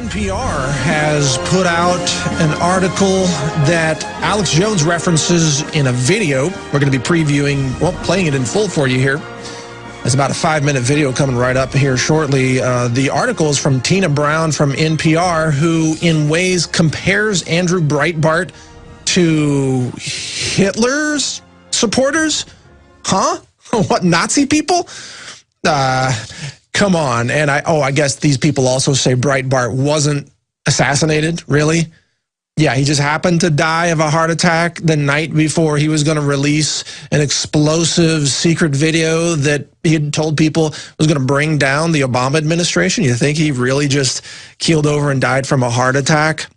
NPR has put out an article that Alex Jones references in a video. We're going to be previewing, well, playing it in full for you here. It's about a 5-minute video coming right up here shortly. The article is from Tina Brown from NPR, who in ways compares Andrew Breitbart to Hitler's supporters. Huh? What, Nazi people? Come on. And I guess these people also say Breitbart wasn't assassinated, really? Yeah, he just happened to die of a heart attack the night before he was going to release an explosive secret video that he had told people was going to bring down the Obama administration. You think he really just keeled over and died from a heart attack?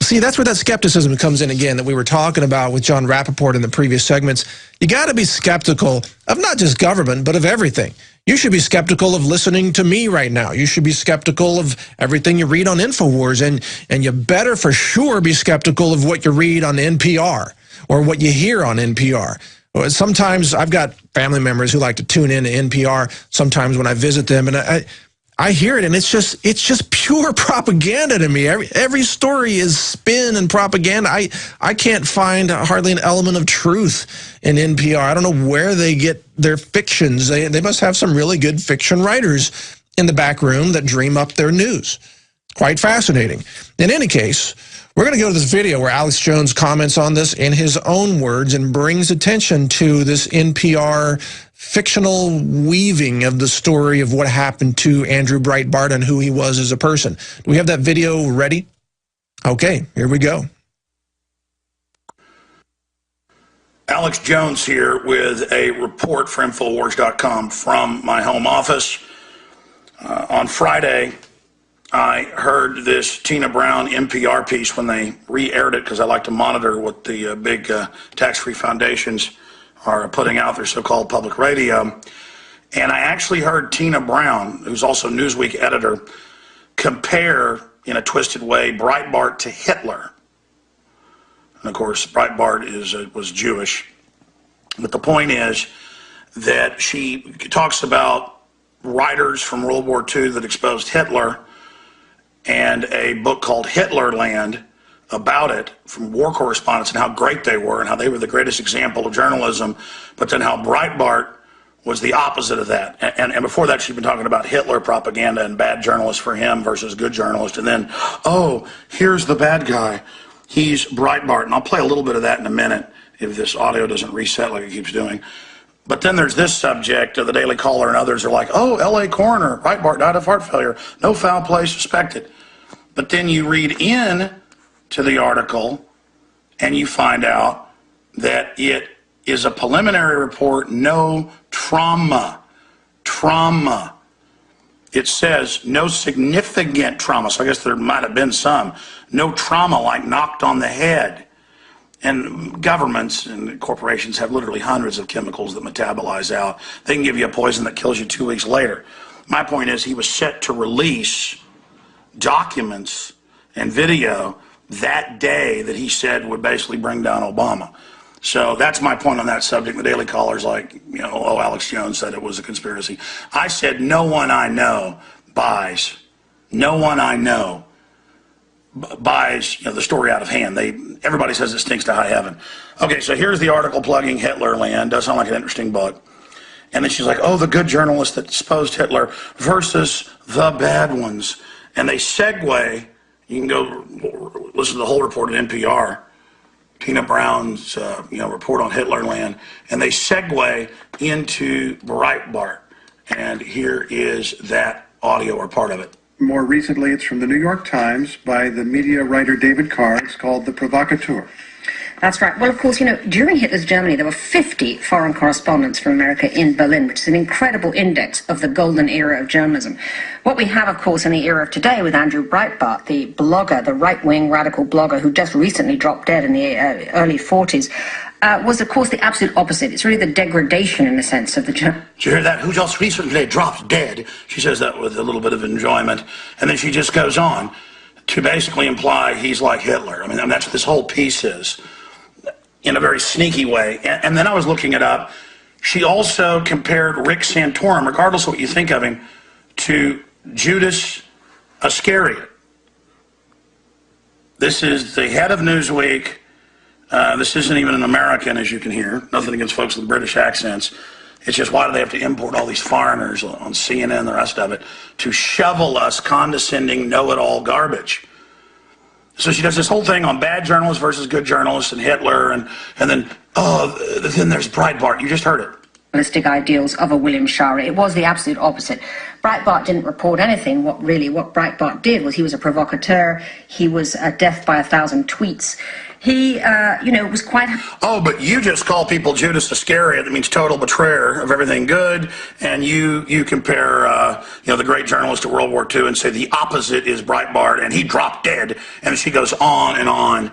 See, that's where that skepticism comes in again that we were talking about with John Rappaport in the previous segments. You got to be skeptical of not just government, but of everything. You should be skeptical of listening to me right now. You should be skeptical of everything you read on InfoWars, and you better for sure be skeptical of what you read on NPR or what you hear on NPR. Sometimes I've got family members who like to tune in to NPR sometimes when I visit them, and I hear it, and it's just pure propaganda to me. Every story is spin and propaganda. I can't find hardly an element of truth in NPR. I don't know where they get their fictions. They must have some really good fiction writers in the back room that dream up their news. Quite fascinating. In any case, we're going to go to this video where Alex Jones comments on this in his own words and brings attention to this NPR fictional weaving of the story of what happened to Andrew Breitbart and who he was as a person. Do we have that video ready? Okay, here we go. Alex Jones here with a report for Infowars.com from my home office. On Friday, I heard this Tina Brown NPR piece when they re-aired it, because I like to monitor what the big tax-free foundations are putting out their so-called public radio. And I actually heard Tina Brown, who's also Newsweek editor, compare, in a twisted way, Breitbart to Hitler. And of course, Breitbart was Jewish. But the point is that she talks about writers from World War II that exposed Hitler, and a book called Hitlerland about it from war correspondents and how great they were and how they were the greatest example of journalism, but then how Breitbart was the opposite of that. And before that, she'd been talking about Hitler propaganda and bad journalists for him versus good journalists. And then, oh, here's the bad guy. He's Breitbart. And I'll play a little bit of that in a minute if this audio doesn't reset like it keeps doing. But then there's this subject of the Daily Caller, and others are like, oh, L.A. coroner, Breitbart died of heart failure, no foul play suspected. But then you read in to the article and you find out that it is a preliminary report, no trauma. It says no significant trauma, so I guess there might have been some. No trauma like knocked on the head. And governments and corporations have literally hundreds of chemicals that metabolize out. They can give you a poison that kills you 2 weeks later. My point is, he was set to release documents and video that day that he said would basically bring down Obama. So that's my point on that subject. The Daily Caller's like, you know, oh, Alex Jones said it was a conspiracy. I said no one I know buys. No one I know buys, you know, the story out of hand. Everybody says it stinks to high heaven. Okay, so here's the article plugging Hitlerland. Does sound like an interesting book. And then she's like, oh, the good journalists that exposed Hitler versus the bad ones. And they segue. You can go listen to the whole report at NPR, Tina Brown's report on Hitlerland, and they segue into Breitbart. And here is that audio or part of it. More recently, it's from the New York Times by the media writer David Carr. It's called The Provocateur. That's right. Well, of course, you know, during Hitler's Germany, there were 50 foreign correspondents from America in Berlin, which is an incredible index of the golden era of journalism. What we have, of course, in the era of today with Andrew Breitbart, the blogger, the right-wing radical blogger who just recently dropped dead in the early 40s, was, of course, the absolute opposite. It's really the degradation, in a sense, of the journal. Did you hear that? Who just recently dropped dead? She says that with a little bit of enjoyment. And then she just goes on to basically imply he's like Hitler. I mean, that's what this whole piece is, in a very sneaky way. And then I was looking it up. She also compared Rick Santorum, regardless of what you think of him, to Judas Iscariot. This is the head of Newsweek. This isn't even an American, as you can hear. Nothing against folks with British accents. It's just, why do they have to import all these foreigners on CNN and the rest of it to shovel us condescending, know-it-all garbage? So she does this whole thing on bad journalists versus good journalists and Hitler, and then there's Breitbart. You just heard it. Realistic ideals of a William Shara. It was the absolute opposite. Breitbart didn't report anything. What Breitbart did was, he was a provocateur. He was a death by 1,000 tweets. He, was quite... Oh, but you just call people Judas Iscariot. That means total betrayer of everything good. And you compare, the great journalist of World War II and say the opposite is Breitbart, and he dropped dead. And she goes on and on.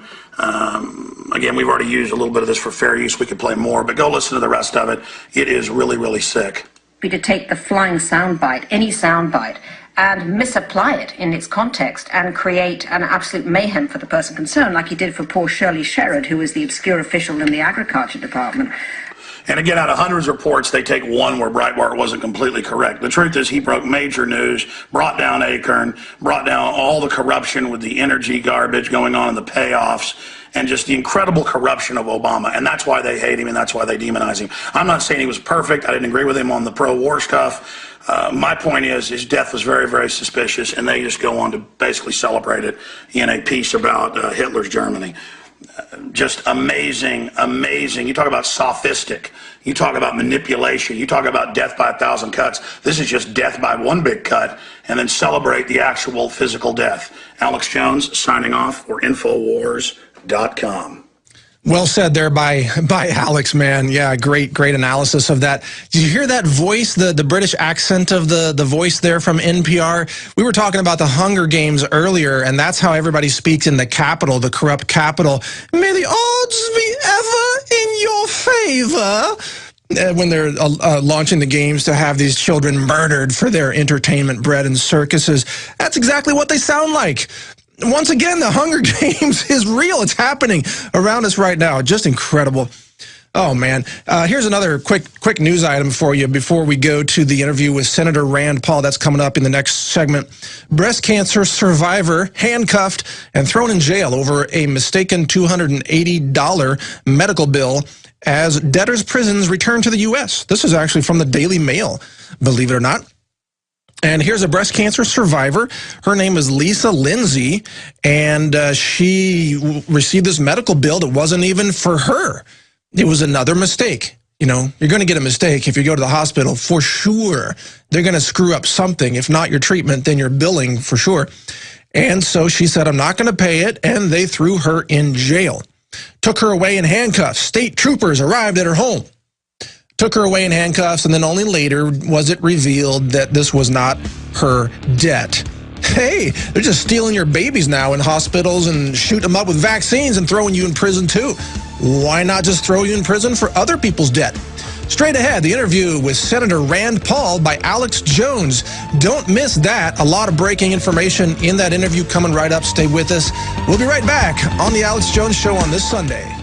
Again, we've already used a little bit of this for fair use. We could play more, but go listen to the rest of it. It is really, really sick. To take the flying soundbite, any soundbite, and misapply it in its context and create an absolute mayhem for the person concerned, like he did for poor Shirley Sherrod, who was the obscure official in the Agriculture Department. And again, out of hundreds of reports, they take one where Breitbart wasn't completely correct. The truth is, he broke major news, brought down Acorn, brought down all the corruption with the energy garbage going on in the payoffs, and just the incredible corruption of Obama. And that's why they hate him, and that's why they demonize him. I'm not saying he was perfect. I didn't agree with him on the pro-war stuff. My point is, his death was very, very suspicious, and they just go on to basically celebrate it in a piece about Hitler's Germany. Just amazing, amazing. You talk about sophistic. You talk about manipulation. You talk about death by 1,000 cuts. This is just death by one big cut, and then celebrate the actual physical death. Alex Jones signing off for Infowars.com. Well said there by Alex, man. Yeah, great analysis of that. Did you hear that voice, the British accent of the voice there from NPR? We were talking about the Hunger Games earlier, and that's how everybody speaks in the capital, the corrupt capital. May the odds be ever in your favor. When they're launching the games to have these children murdered for their entertainment bread and circuses. That's exactly what they sound like. Once again, the Hunger Games is real. It's happening around us right now. Just incredible. Oh, man. Here's another quick news item for you before we go to the interview with Senator Rand Paul. That's coming up in the next segment. Breast cancer survivor handcuffed and thrown in jail over a mistaken $280 medical bill as debtors' prisons return to the U.S. This is actually from the Daily Mail, believe it or not. And here's a breast cancer survivor. Her name is Lisa Lindsay, and she received this medical bill that wasn't even for her. It was another mistake. You know, you're going to get a mistake if you go to the hospital, for sure. They're going to screw up something. If not your treatment, then your billing, for sure. And so she said, I'm not going to pay it, and they threw her in jail. Took her away in handcuffs. State troopers arrived at her home. Took her away in handcuffs, and then only later was it revealed that this was not her debt. Hey, they're just stealing your babies now in hospitals and shooting them up with vaccines and throwing you in prison too. Why not just throw you in prison for other people's debt? Straight ahead, the interview with Senator Rand Paul by Alex Jones. Don't miss that. A lot of breaking information in that interview coming right up. Stay with us. We'll be right back on the Alex Jones Show on this Sunday.